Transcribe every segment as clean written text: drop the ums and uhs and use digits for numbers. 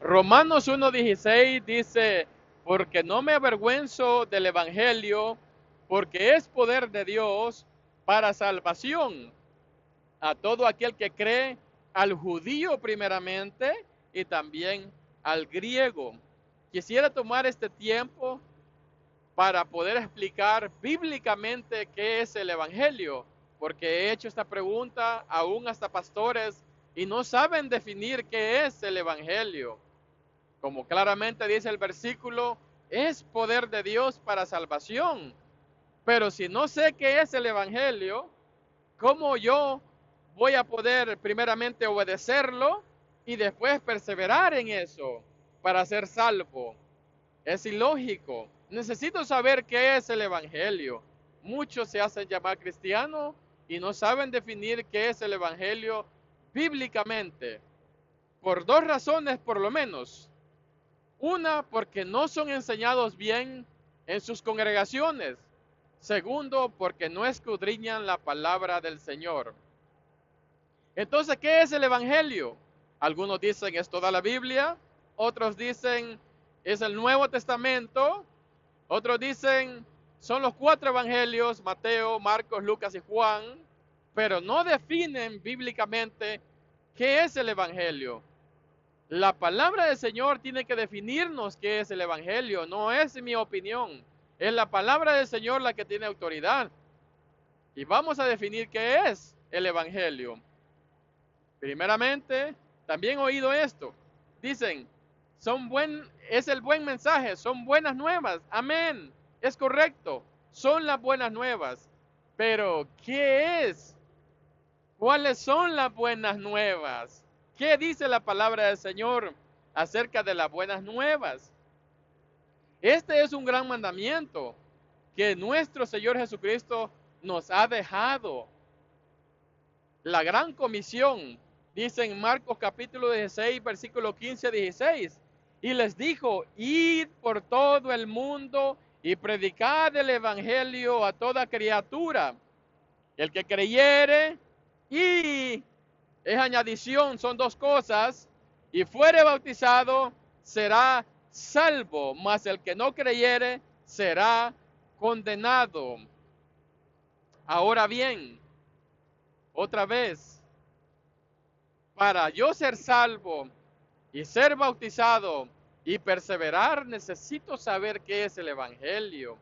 Romanos 1:16 dice, porque no me avergüenzo del Evangelio, porque es poder de Dios para salvación a todo aquel que cree, al judío primeramente y también al griego. Quisiera tomar este tiempo para poder explicar bíblicamente qué es el Evangelio, porque he hecho esta pregunta aún hasta pastores y no saben definir qué es el Evangelio. Como claramente dice el versículo, es poder de Dios para salvación. Pero si no sé qué es el Evangelio, ¿cómo yo voy a poder primeramente obedecerlo y después perseverar en eso para ser salvo? Es ilógico. Necesito saber qué es el Evangelio. Muchos se hacen llamar cristianos y no saben definir qué es el Evangelio bíblicamente. Por dos razones por lo menos. Una, porque no son enseñados bien en sus congregaciones. Segundo, porque no escudriñan la palabra del Señor. Entonces, ¿qué es el Evangelio? Algunos dicen es toda la Biblia, otros dicen es el Nuevo Testamento, otros dicen son los cuatro evangelios, Mateo, Marcos, Lucas y Juan, pero no definen bíblicamente qué es el Evangelio. La palabra del Señor tiene que definirnos qué es el Evangelio, no es mi opinión. Es la palabra del Señor la que tiene autoridad. Y vamos a definir qué es el Evangelio. Primeramente, también he oído esto. Dicen, es el buen mensaje, son buenas nuevas. Amén. Es correcto. Son las buenas nuevas. Pero, ¿qué es? ¿Cuáles son las buenas nuevas? ¿Qué dice la palabra del Señor acerca de las buenas nuevas? Este es un gran mandamiento que nuestro Señor Jesucristo nos ha dejado. La gran comisión, dice en Marcos capítulo 16, versículo 15 a 16, y les dijo, id por todo el mundo y predicad el evangelio a toda criatura. El que creyere y es añadición, son dos cosas, y fuere bautizado será salvo, mas el que no creyere será condenado. Ahora bien, otra vez, para yo ser salvo y ser bautizado y perseverar, necesito saber qué es el Evangelio.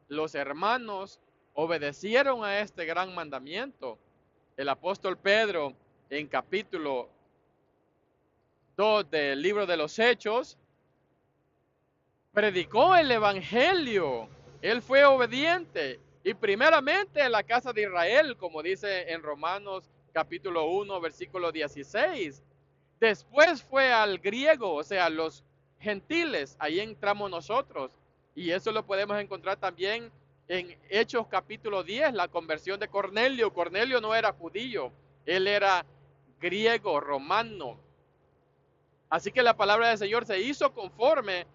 Los hermanos obedecieron a este gran mandamiento. El apóstol Pedro, en capítulo 2 del libro de los Hechos, predicó el Evangelio. Él fue obediente y primeramente en la casa de Israel, como dice en Romanos capítulo 1, versículo 16. Después fue al griego, o sea, los gentiles, ahí entramos nosotros. Y eso lo podemos encontrar también en Hechos capítulo 10, la conversión de Cornelio. Cornelio no era judío, él era griego, romano. Así que la palabra del Señor se hizo conforme,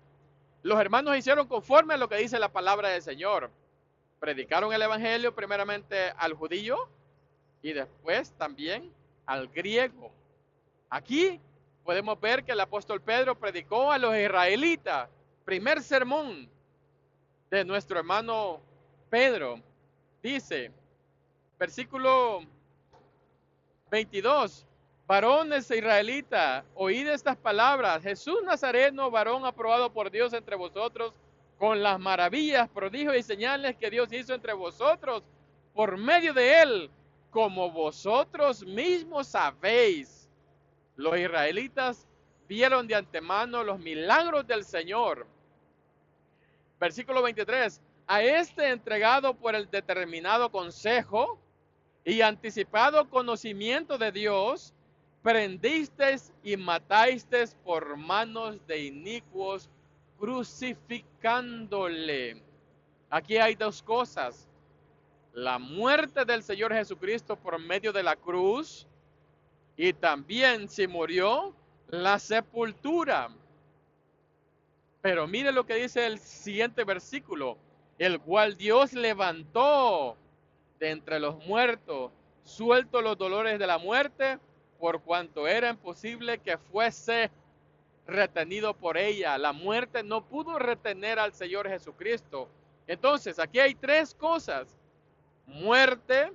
los hermanos hicieron conforme a lo que dice la palabra del Señor. Predicaron el Evangelio primeramente al judío y después también al griego. Aquí podemos ver que el apóstol Pedro predicó a los israelitas, primer sermón de nuestro hermano Pedro. Dice, versículo 22, varones israelitas, oíd estas palabras, Jesús Nazareno, varón aprobado por Dios entre vosotros, con las maravillas, prodigios y señales que Dios hizo entre vosotros, por medio de él, como vosotros mismos sabéis. Los israelitas vieron de antemano los milagros del Señor. Versículo 23, a este entregado por el determinado consejo y anticipado conocimiento de Dios, prendisteis y matasteis por manos de inicuos, crucificándole. Aquí hay dos cosas. La muerte del Señor Jesucristo por medio de la cruz y también si murió, la sepultura. Pero mire lo que dice el siguiente versículo, el cual Dios levantó de entre los muertos, suelto los dolores de la muerte, por cuanto era imposible que fuese retenido por ella. La muerte no pudo retener al Señor Jesucristo. Entonces, aquí hay tres cosas: muerte,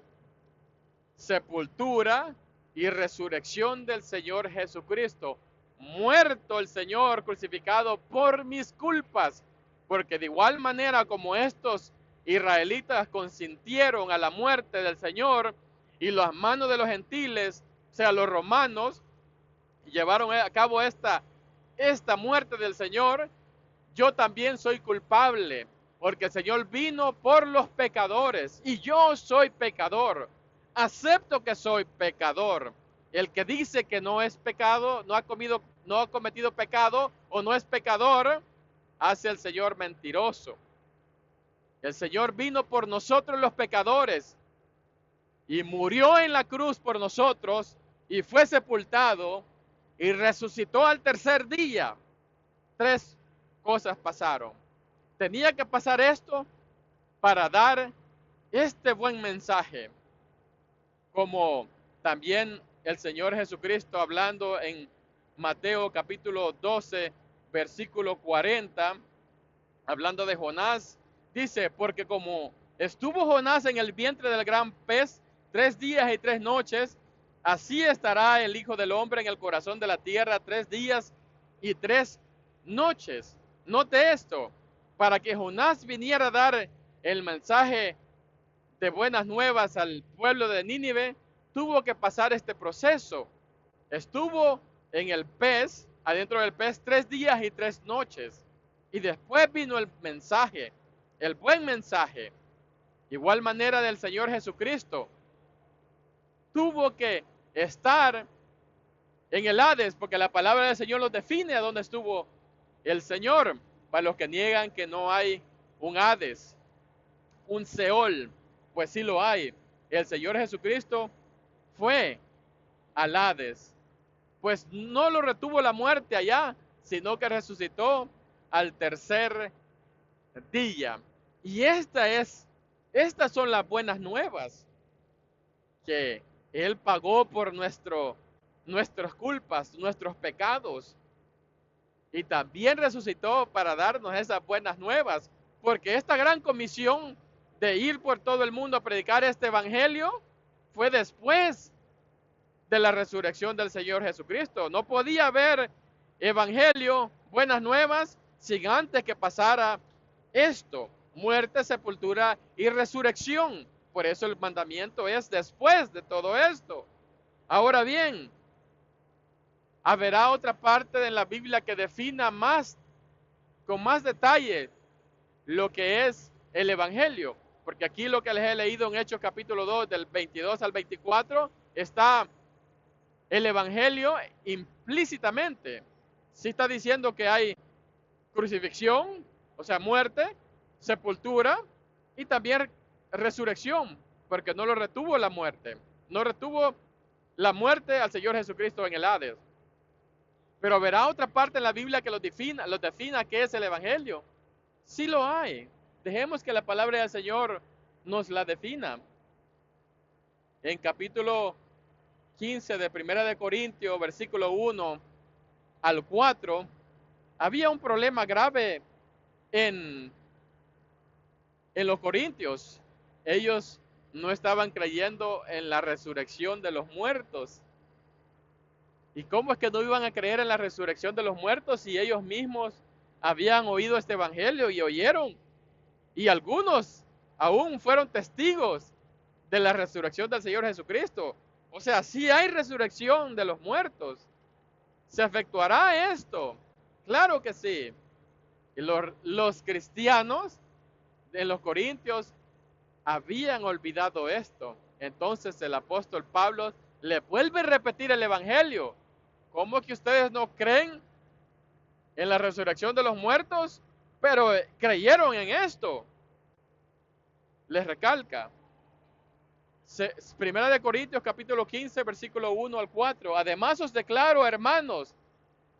sepultura y resurrección del Señor Jesucristo. Muerto el Señor crucificado por mis culpas, porque de igual manera como estos israelitas consintieron a la muerte del Señor y las manos de los gentiles, o sea, los romanos, llevaron a cabo esta muerte del Señor, yo también soy culpable, porque el Señor vino por los pecadores y yo soy pecador. Acepto que soy pecador. El que dice que no es pecado, no ha cometido pecado o no es pecador, hace al Señor mentiroso. El Señor vino por nosotros los pecadores y murió en la cruz por nosotros y fue sepultado y resucitó al tercer día. Tres cosas pasaron. Tenía que pasar esto para dar este buen mensaje, como también el Señor Jesucristo hablando en Mateo capítulo 12, versículo 40, hablando de Jonás, dice: porque como estuvo Jonás en el vientre del gran pez 3 días y 3 noches, así estará el Hijo del Hombre en el corazón de la tierra 3 días y 3 noches. Note esto: para que Jonás viniera a dar el mensaje de buenas nuevas al pueblo de Nínive, tuvo que pasar este proceso. Estuvo en el pez, adentro del pez 3 días y 3 noches. Y después vino el mensaje, el buen mensaje. Igual manera del Señor Jesucristo. Tuvo que estar en el Hades, porque la palabra del Señor los define a dónde estuvo el Señor. Para los que niegan que no hay un Hades, un Seol, pues sí lo hay. El Señor Jesucristo fue al Hades, pues no lo retuvo la muerte allá, sino que resucitó al tercer día. Y estas son las buenas nuevas, que Él pagó por nuestras culpas, nuestros pecados, y también resucitó para darnos esas buenas nuevas, porque esta gran comisión de ir por todo el mundo a predicar este evangelio fue después de la resurrección del Señor Jesucristo. No podía haber evangelio, buenas nuevas, sin antes que pasara esto: muerte, sepultura y resurrección. Por eso el mandamiento es después de todo esto. Ahora bien, habrá otra parte de la Biblia que defina con más detalle lo que es el evangelio, porque aquí lo que les he leído en Hechos capítulo 2 del 22 al 24 está el evangelio implícitamente. Sí está diciendo que hay crucifixión, o sea, muerte, sepultura y también resurrección, porque no lo retuvo la muerte, no retuvo la muerte al Señor Jesucristo en el Hades. Pero verá otra parte en la Biblia que los defina qué es el evangelio. Sí lo hay. Dejemos que la palabra del Señor nos la defina. En capítulo 15 de Primera de Corintios, versículo 1 al 4, había un problema grave en los corintios. Ellos no estaban creyendo en la resurrección de los muertos. ¿Y cómo es que no iban a creer en la resurrección de los muertos si ellos mismos habían oído este evangelio y oyeron? Y algunos aún fueron testigos de la resurrección del Señor Jesucristo. O sea, sí hay resurrección de los muertos. ¿Se efectuará esto? Claro que sí. Y los cristianos de los corintios habían olvidado esto. Entonces el apóstol Pablo le vuelve a repetir el evangelio. ¿Cómo que ustedes no creen en la resurrección de los muertos, pero creyeron en esto? Les recalca. Primera de Corintios capítulo 15 versículo 1 al 4. Además os declaro, hermanos,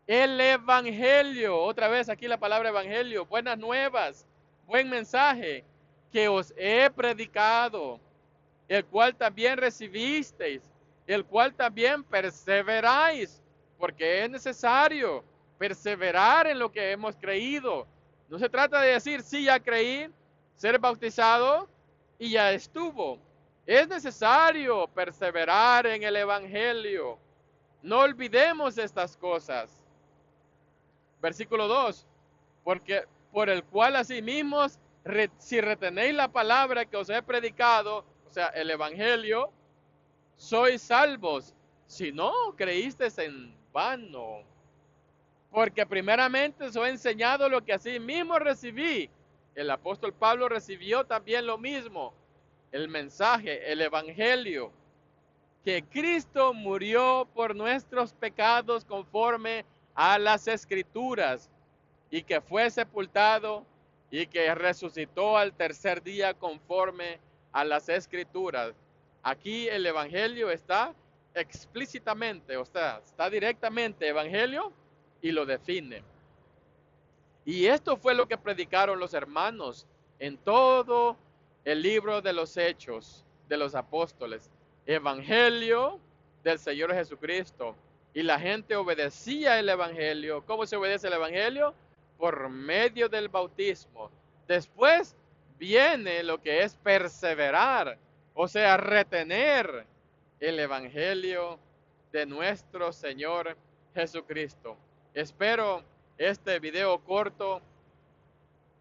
el evangelio, otra vez aquí la palabra evangelio, buenas nuevas, buen mensaje, que os he predicado, el cual también recibisteis, el cual también perseveráis, porque es necesario perseverar en lo que hemos creído. No se trata de decir, sí, ya creí, ser bautizado y ya estuvo. Es necesario perseverar en el Evangelio. No olvidemos estas cosas. Versículo 2. Porque por el cual asimismo, si retenéis la palabra que os he predicado, o sea, el Evangelio, sois salvos. Si no, creísteis en vano. Porque primeramente os he enseñado lo que asimismo recibí. El apóstol Pablo recibió también lo mismo. El mensaje, el Evangelio. Que Cristo murió por nuestros pecados conforme a las Escrituras, y que fue sepultado y que resucitó al tercer día conforme a las Escrituras. Aquí el Evangelio está explícitamente, o sea, está directamente Evangelio y lo define. Y esto fue lo que predicaron los hermanos en todo el libro de los Hechos de los Apóstoles. Evangelio del Señor Jesucristo. Y la gente obedecía el Evangelio. ¿Cómo se obedece el Evangelio? Por medio del bautismo. Después viene lo que es perseverar, o sea, retener el Evangelio de nuestro Señor Jesucristo. Espero este video corto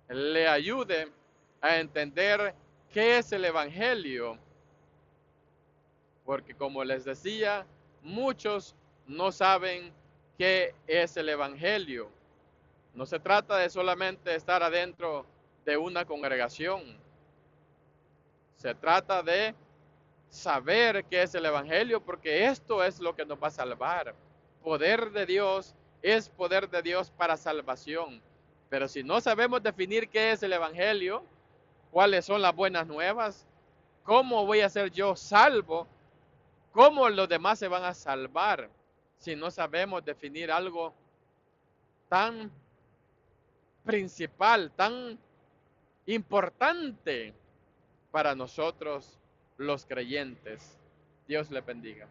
le ayude a entender qué es el Evangelio, porque como les decía, muchos no saben qué es el Evangelio. No se trata de solamente estar adentro de una congregación. Se trata de saber qué es el Evangelio, porque esto es lo que nos va a salvar. Poder de Dios es poder de Dios para salvación. Pero si no sabemos definir qué es el Evangelio, cuáles son las buenas nuevas, cómo voy a ser yo salvo, cómo los demás se van a salvar, si no sabemos definir algo tan principal, tan importante para nosotros los creyentes. Dios le bendiga.